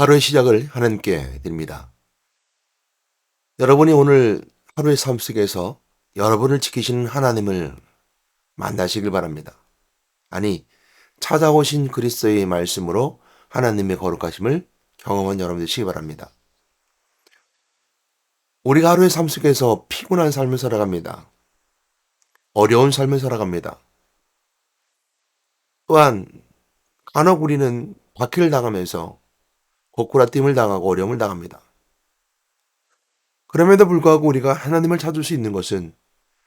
하루의 시작을 하나님께 드립니다. 여러분이 오늘 하루의 삶 속에서 여러분을 지키시는 하나님을 만나시길 바랍니다. 아니, 찾아오신 그리스도의 말씀으로 하나님의 거룩하심을 경험한 여러분 되시기 바랍니다. 우리가 하루의 삶 속에서 피곤한 삶을 살아갑니다. 어려운 삶을 살아갑니다. 또한 간혹 우리는 박해를 당하면서 고꾸라짐을 당하고 어려움을 당합니다. 그럼에도 불구하고 우리가 하나님을 찾을 수 있는 것은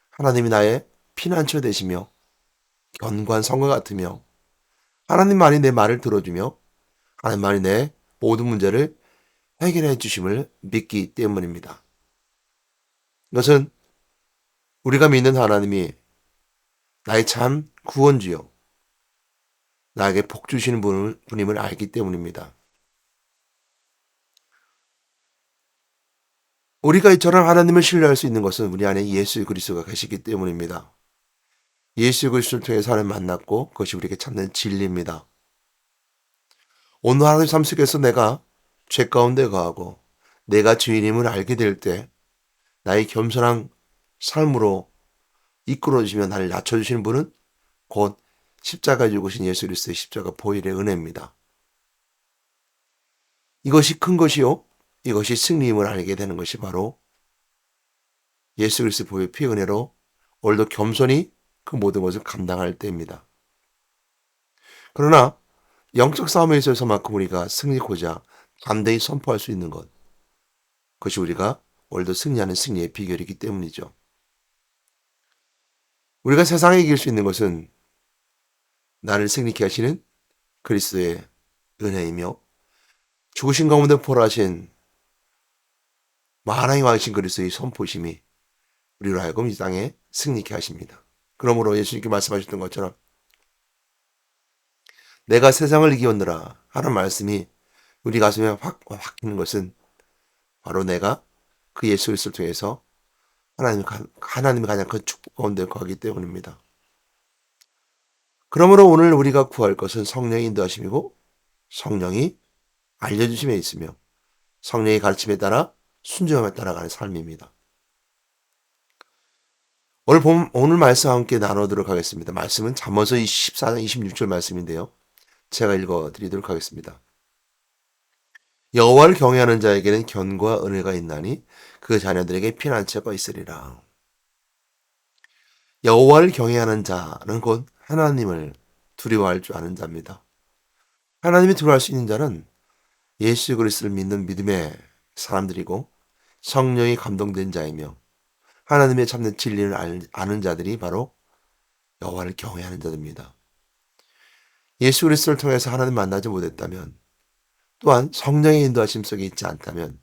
하나님이 나의 피난처 되시며 견고한 성과 같으며 하나님만이 내 말을 들어주며 하나님만이 내 모든 문제를 해결해 주심을 믿기 때문입니다. 이것은 우리가 믿는 하나님이 나의 참 구원주요 나에게 복 주시는 분임을 알기 때문입니다. 우리가 이처럼 하나님을 신뢰할 수 있는 것은 우리 안에 예수 그리스도가 계시기 때문입니다. 예수 그리스도를 통해서 하나님 만났고 그것이 우리에게 찾는 진리입니다. 오늘 하루의 삶 속에서 내가 죄 가운데 거하고 내가 주인임을 알게 될 때 나의 겸손한 삶으로 이끌어주시며 나를 낮춰주시는 분은 곧 십자가 죽으신 예수 그리스도의 십자가 보혈의 은혜입니다. 이것이 큰 것이요 이것이 승리임을 알게 되는 것이 바로 예수 그리스도 보혈 피 은혜로 오늘도 겸손히 그 모든 것을 감당할 때입니다. 그러나 영적 싸움에 있어서만큼 우리가 승리코자 담대히 선포할 수 있는 것, 그것이 우리가 오늘도 승리하는 승리의 비결이기 때문이죠. 우리가 세상에 이길 수 있는 것은 나를 승리케 하시는 그리스도의 은혜이며 죽으신 가운데 부활하신 만왕의 왕이신 그리스도의 선포심이 우리로 하여금 이 땅에 승리케 하십니다. 그러므로 예수님께 말씀하셨던 것처럼 내가 세상을 이기었느라 하는 말씀이 우리 가슴에 확 박히는 것은 바로 내가 그 예수 그리스도를 통해서 하나님의 가장 큰 축복 가운데 거하기 때문입니다. 그러므로 오늘 우리가 구할 것은 성령의 인도하심이고 성령이 알려주심에 있으며 성령의 가르침에 따라 순종함에 따라가는 삶입니다. 오늘 말씀 함께 나누도록 하겠습니다. 말씀은 잠언서 14장 26절 말씀인데요. 제가 읽어드리도록 하겠습니다. 여호와를 경외하는 자에게는 견고와 은혜가 있나니 그 자녀들에게 피난처가 있으리라. 여호와를 경외하는 자는 곧 하나님을 두려워할 줄 아는 자입니다. 하나님이 두려워할 수 있는 자는 예수 그리스도를 믿는 믿음의 사람들이고 성령이 감동된 자이며 하나님의 참된 진리를 아는 자들이 바로 여호와를 경외하는 자들입니다. 예수 그리스도를 통해서 하나님 만나지 못했다면 또한 성령의 인도하심 속에 있지 않다면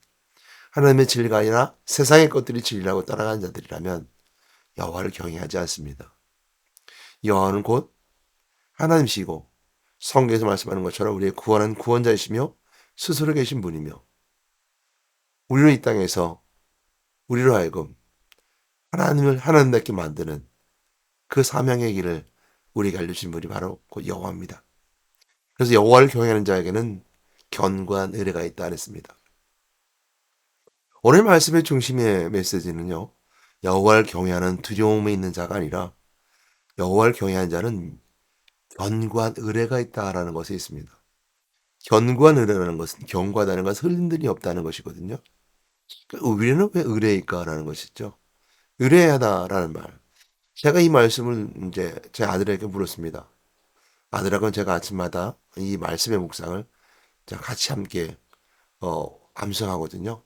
하나님의 진리가 아니라 세상의 것들이 진리라고 따라가는 자들이라면 여호와를 경외하지 않습니다. 여호와는 곧 하나님이시고 성경에서 말씀하는 것처럼 우리의 구원한 구원자이시며 스스로 계신 분이며 우리는 이 땅에서 우리로 하여금 하나님을 하나님답게 만드는 그 사명의 길을 우리에게 알려주신 분이 바로 곧 여호와입니다. 그래서 여호와를 경외하는 자에게는 견고한 은혜가 있다 했습니다. 오늘 말씀의 중심의 메시지는요. 여호와를 경외하는 두려움에 있는 자가 아니라 여호와를 경외하는 자는 견고한 의뢰가 있다라는 것에 있습니다. 견고한 의뢰라는 것은 견고하다는 것은 흔들림이 없다는 것이거든요. 의뢰는 왜 의뢰일까라는 것이죠. 의뢰하다라는 말. 제가 이 말씀을 이제 제 아들에게 물었습니다. 아들하고는 제가 아침마다 이 말씀의 묵상을 같이 함께 암송하거든요.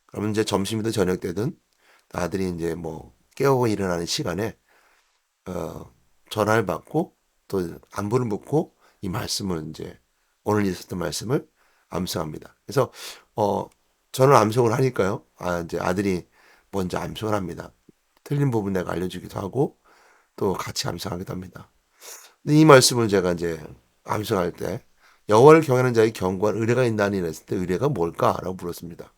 그러면 이제 점심이든 저녁 때든 아들이 이제 뭐 깨우고 일어나는 시간에 전화를 받고 또 안부를 묻고 이 말씀을 이제 오늘 있었던 말씀을 암송합니다. 그래서 저는 암송을 하니까요. 이제 아들이 먼저 암송을 합니다. 틀린 부분 내가 알려주기도 하고 또 같이 암송하기도 합니다. 근데 이 말씀을 제가 이제 암송할 때 여호와를 경외하는 자의 견고한 의뢰가 있나니 했을 때 의뢰가 뭘까라고 물었습니다.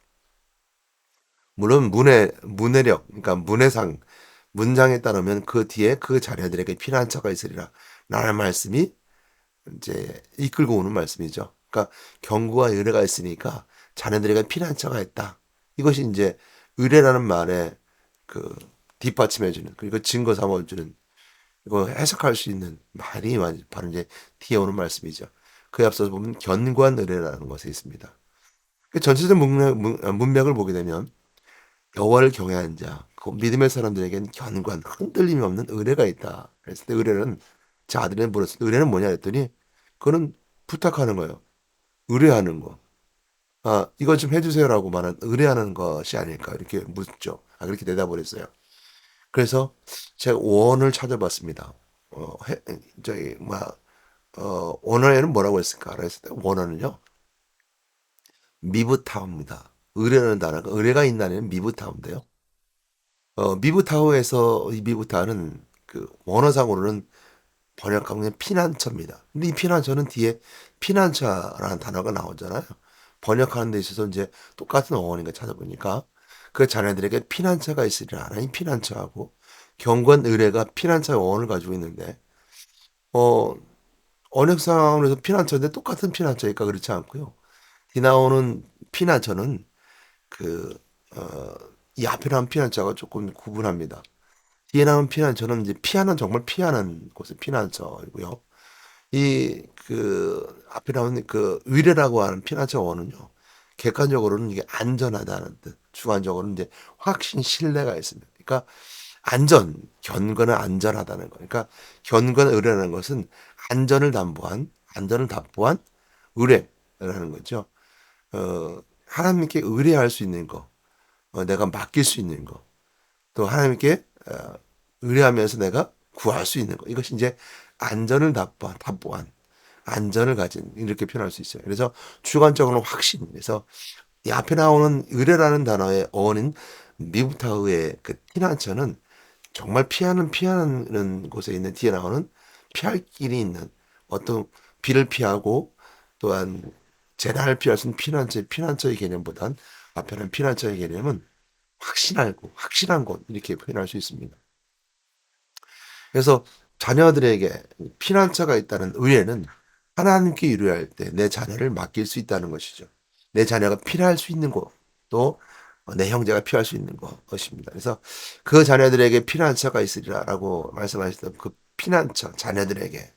물론 문해력, 그러니까 문해상, 문장에 따르면 그 뒤에 그 자녀들에게 피난처가 있으리라 라는 말씀이 이제 이끌고 오는 말씀이죠. 그러니까 경고와 의뢰가 있으니까 자녀들에게 피난처가 있다. 이것이 이제 의뢰라는 말에 그 뒷받침해주는 그리고 증거 삼아주는 이거 해석할 수 있는 말이 바로 이제 뒤에 오는 말씀이죠. 그에 앞서서 보면 견고한 의뢰라는 것에 있습니다. 그 전체적 문맥을 보게 되면 여호와를 경외하는 자, 그 믿음의 사람들에게는 견고한 흔들림이 없는 의뢰가 있다. 그랬을 때 의뢰는 제 아들이 물었을 때 의뢰는 뭐냐 했더니 그거는 부탁하는 거예요. 의뢰하는 거. 아, 이거 좀 해주세요라고 말한 의뢰하는 것이 아닐까 이렇게 묻죠. 아, 그렇게 대답을 했어요. 그래서 제가 원어를 찾아봤습니다. 해, 저기 원어에는 뭐라고 했을까? 그랬을 때 원어는요 미브타우입니다. 의뢰라는 단어가 의뢰가 있는 단어는 미브타우인데요. 미브타우에서 이 미브타우는 그 원어상으로는 번역하면 피난처입니다. 근데 이 피난처는 뒤에 피난처라는 단어가 나오잖아요. 번역하는 데 있어서 이제 똑같은 어원인가 찾아보니까 그 자녀들에게 피난처가 있으리라 하나님 피난처하고 경건 의뢰가 피난처의 어원을 가지고 있는데 어 언역상으로서 피난처인데 똑같은 피난처니까 그렇지 않고요. 뒤 나오는 피난처는 그 이 앞에 나온 피난처가 조금 구분합니다. 뒤에 나온 피난처는 이제 피하는 정말 피하는 곳의 피난처이고요. 이 그 앞에 나온 그 의뢰라고 하는 피난처 원은요. 객관적으로는 이게 안전하다는 뜻, 주관적으로는 이제 확신, 신뢰가 있습니다. 그러니까 안전, 견고는 안전하다는 거. 그러니까 견고한 의뢰라는 것은 안전을 담보한 의뢰라는 거죠. 하나님께 의뢰할 수 있는 거, 내가 맡길 수 있는 거, 또 하나님께 의뢰하면서 내가 구할 수 있는 거. 이것이 이제 안전을 담보한 안전을 가진 이렇게 표현할 수 있어요. 그래서 주관적으로는 확신. 그래서 이 앞에 나오는 의뢰라는 단어의 어원인 미부타의 그 피난처는 정말 피하는 곳에 있는 뒤에 나오는 피할 길이 있는 어떤 비를 피하고 또한 재난을 피할 수 있는 피난처의 개념보단 앞에는 피난처의 개념은 확신한 곳 이렇게 표현할 수 있습니다. 그래서 자녀들에게 피난처가 있다는 의뢰는 하나님께 의뢰할 때 내 자녀를 맡길 수 있다는 것이죠. 내 자녀가 필요할 수 있는 곳, 또 내 형제가 필요할 수 있는 것입니다. 그래서 그 자녀들에게 피난처가 있으리라라고 말씀하셨던 그 피난처 자녀들에게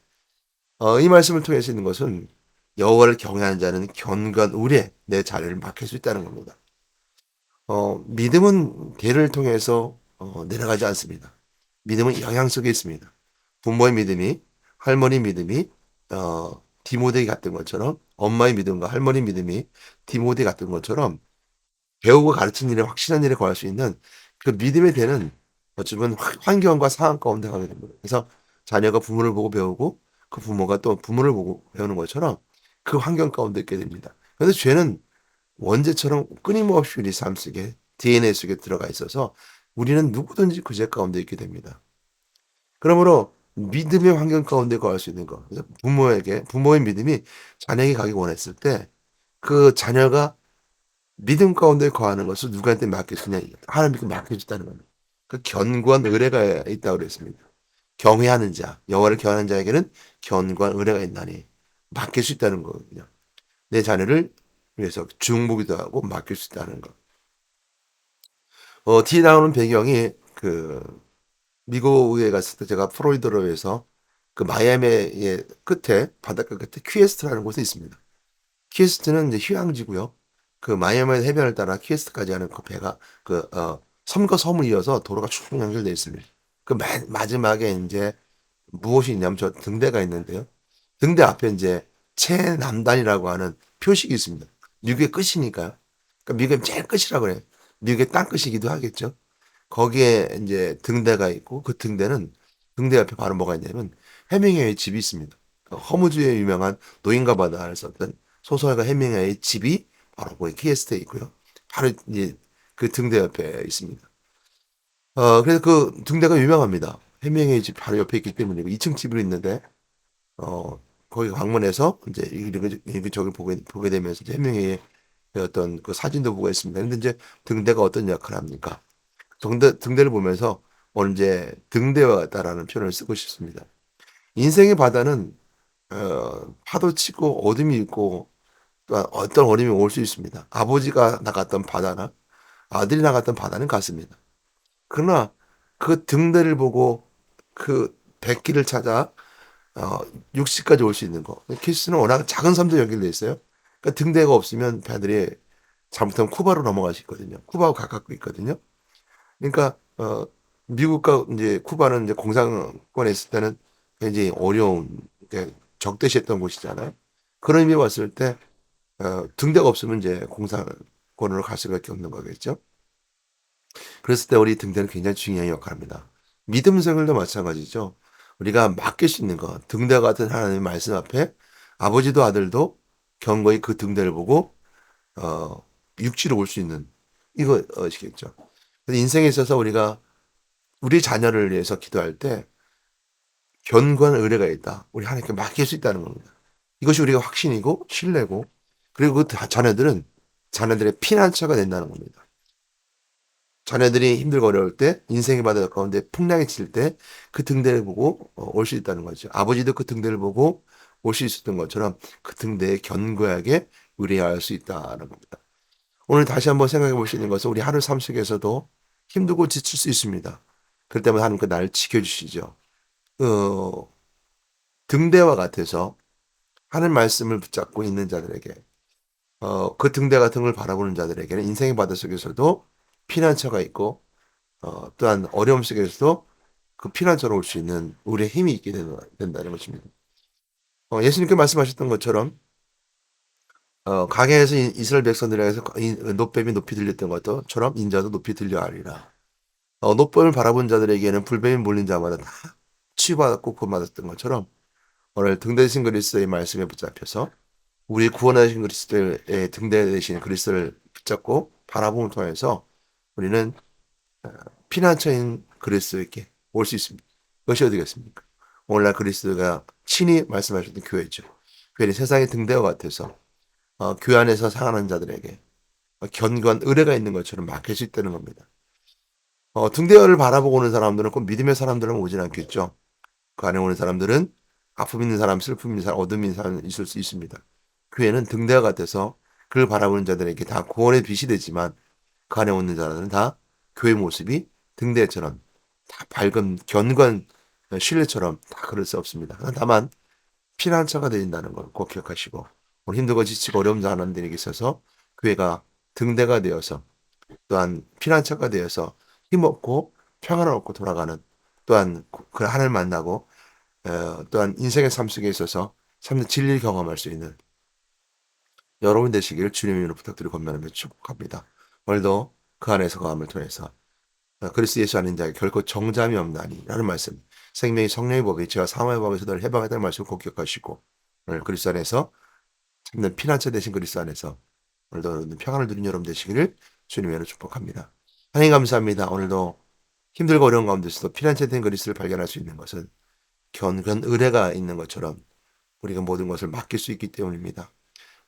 이 말씀을 통해서 있는 것은 여호와를 경외하는 자는 견고한 의뢰 내 자녀를 맡길 수 있다는 겁니다. 믿음은 계를 통해서 내려가지 않습니다. 믿음은 영향 속에 있습니다. 부모의 믿음이 할머니 믿음이 디모데 같은 것처럼 엄마의 믿음과 할머니 믿음이 디모데 같은 것처럼 배우고 가르치는 일에 확실한 일에 거할 수 있는 그 믿음의 대는 어쩌면 환경과 상황 가운데 가게 됩니다. 그래서 자녀가 부모를 보고 배우고 그 부모가 또 부모를 보고 배우는 것처럼 그 환경 가운데 있게 됩니다. 그래서 죄는 원죄처럼 끊임없이 우리 삶 속에 DNA 속에 들어가 있어서 우리는 누구든지 그 죄 가운데 있게 됩니다. 그러므로 믿음의 환경 가운데 거할 수 있는 것. 그래서 부모의 믿음이 자녀에게 가기 원했을 때 그 자녀가 믿음 가운데 거하는 것을 누구한테 맡겨주냐. 하나님께 맡겨줬다는 겁니다. 그 견고한 의뢰가 있다고 그랬습니다. 경외하는 자, 여호와를 경외하는 자에게는 견고한 의뢰가 있나니 맡길 수 있다는 거거든요. 내 자녀를 위해서 중보기도 하고 맡길 수 있다는 것. 뒤에 나오는 배경이 그 미국에 갔을 때 제가 플로리다로에서 그 마이애미의 끝에 바닷가 끝에 퀴에스트라는 곳이 있습니다. 퀴에스트는 이제 휴양지고요. 그 마이애미 해변을 따라 퀴에스트까지 하는 그 배가 섬과 섬을 이어서 도로가 쭉 연결되어 있습니다. 그 마지막에 이제 무엇이 있냐면 저 등대가 있는데요. 등대 앞에 이제 최남단이라고 하는 표식이 있습니다. 미국의 끝이니까요. 그러니까 미국의 제일 끝이라고 그래요. 미국의 땅 끝이기도 하겠죠. 거기에 이제 등대가 있고 그 등대 옆에 바로 뭐가 있냐면 해밍웨이의 집이 있습니다. 그 허무주의 유명한 노인과 바다를 썼던 소설가 해밍웨이의 집이 바로 거기 키에스트에 있고요. 바로 이제 그 등대 옆에 있습니다. 그래서 그 등대가 유명합니다. 해밍웨이 집 바로 옆에 있기 때문에 2층 집으로 있는데 거기 방문해서 이제 저기 보게 되면서 이제 해밍웨이의 어떤 그 사진도 보고 있습니다. 근데 이제 등대가 어떤 역할을 합니까? 등대를 보면서 언제 등대와 같다라는 표현을 쓰고 싶습니다. 인생의 바다는 파도 치고 어둠이 있고 또한 어떤 어려움이 올 수 있습니다. 아버지가 나갔던 바다나 아들이 나갔던 바다는 같습니다. 그러나 그 등대를 보고 그 백기를 찾아 어, 육지까지 올 수 있는 거. 키스는 워낙 작은 섬도 연결돼 있어요. 그러니까 등대가 없으면 배들이 잘못하면 쿠바로 넘어갈 수 있거든요. 쿠바하고 가깝고 있거든요. 그러니까 미국과 이제 쿠바는 이제 공산권에 있을 때는 굉장히 어려운 적대시했던 곳이잖아요. 그런 의미에 봤을 때 등대가 없으면 이제 공산권으로 갈 수밖에 없는 거겠죠. 그랬을 때 우리 등대는 굉장히 중요한 역할을 합니다. 믿음 생활도 마찬가지죠. 우리가 맡길 수 있는 것, 등대 같은 하나님의 말씀 앞에 아버지도 아들도 경고히 그 등대를 보고 어, 육지로 올 수 있는 이거 아시겠죠. 인생에 있어서 우리가 우리 자녀를 위해서 기도할 때 견고한 의뢰가 있다. 우리 하나님께 맡길 수 있다는 겁니다. 이것이 우리가 확신이고 신뢰고 그리고 그 자녀들은 자녀들의 피난처가 된다는 겁니다. 자녀들이 힘들고 어려울 때 인생의 바다 가운데 풍랑이 칠 때 그 등대를 보고 올 수 있다는 거죠. 아버지도 그 등대를 보고 올 수 있었던 것처럼 그 등대에 견고하게 의뢰할 수 있다는 겁니다. 오늘 다시 한번 생각해 볼 수 있는 것은 우리 하루 삶 속에서도 힘들고 지칠 수 있습니다. 그럴 때마다 하나님께 나를 지켜주시죠. 어, 등대와 같아서 하는 말씀을 붙잡고 있는 자들에게 그 등대 같은 걸 바라보는 자들에게는 인생의 바다 속에서도 피난처가 있고 또한 어려움 속에서도 그 피난처로 올 수 있는 우리의 힘이 있게 된다는 것입니다. 예수님께 말씀하셨던 것처럼 강해에서 이스라엘 백성들에게서 노뱀이 높이 들렸던 것처럼 인자도 높이 들려하리라. 노뱀을 바라본 자들에게는 불뱀이 몰린 자마다 다 치유받았고 구원받았던 것처럼 오늘 등대 대신 그리스도의 말씀에 붙잡혀서 우리 구원하신 그리스도의 등대 대신 그리스도를 붙잡고 바라봄을 통해서 우리는 피난처인 그리스도에게 올 수 있습니다. 그것이 어디겠습니까? 오늘날 그리스도가 친히 말씀하셨던 교회죠. 교회는 세상의 등대와 같아서 교회 안에서 상하는 자들에게 견고한 의뢰가 있는 것처럼 맡길 수 있다는 겁니다. 등대를 바라보고 오는 사람들은 꼭 믿음의 사람들은 오진 않겠죠. 그 안에 오는 사람들은 아픔 있는 사람, 슬픔 있는 사람, 어둠 있는 사람 있을 수 있습니다. 교회는 등대와 같아서 그를 바라보는 자들에게 다 구원의 빛이 되지만 그 안에 오는 자들은 다 교회 모습이 등대처럼 다 밝은 견고한 신뢰처럼 다 그럴 수 없습니다. 다만 피난처가 되린다는 걸 꼭 기억하시고 오늘 힘들고 지치고 어려운 사람들에게 있어서 교회가 등대가 되어서 또한 피난처가 되어서 힘없고 평안을 얻고 돌아가는 또한 그 하나님을 만나고 또한 인생의 삶 속에 있어서 참된 진리를 경험할 수 있는 여러분 되시기를 주님의 이름으로 부탁드리고 건면하며 축복합니다. 오늘도 그 안에서 거함을 통해서 그리스도 예수 아닌 자에게 결코 정잠이 없나니 라는 말씀 생명의 성령의 법이 제가 사망의 법에서 늘 해방했다는 말씀을 꼭 기억하시고 오늘 그리스도 안에서 참된 피난처 되신 그리스도 안에서 오늘도 평안을 누린 여러분 되시기를 주님의 이름으로 축복합니다. 하나님 감사합니다. 오늘도 힘들고 어려운 가운데서도 피난처 된 그리스도를 발견할 수 있는 것은 견고한 의뢰가 있는 것처럼 우리가 모든 것을 맡길 수 있기 때문입니다.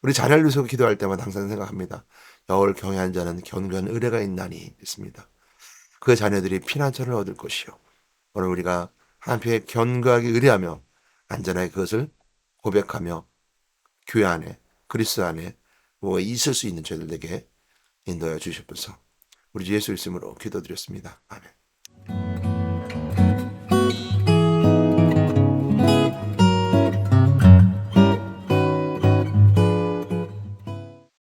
우리 자녀를 위해서 기도할 때마다 항상 생각합니다. 여호와를 경외하는 자는 견고한 의뢰가 있나니 있습니다. 그 자녀들이 피난처를 얻을 것이요. 오늘 우리가 한편에 견고하게 의뢰하며 안전하게 그것을 고백하며 교회 안에 그리스도 안에 뭐 있을 수 있는 저희들에게 인도하여 주시옵소서. 우리 주 예수 이름으로 기도드렸습니다. 아멘.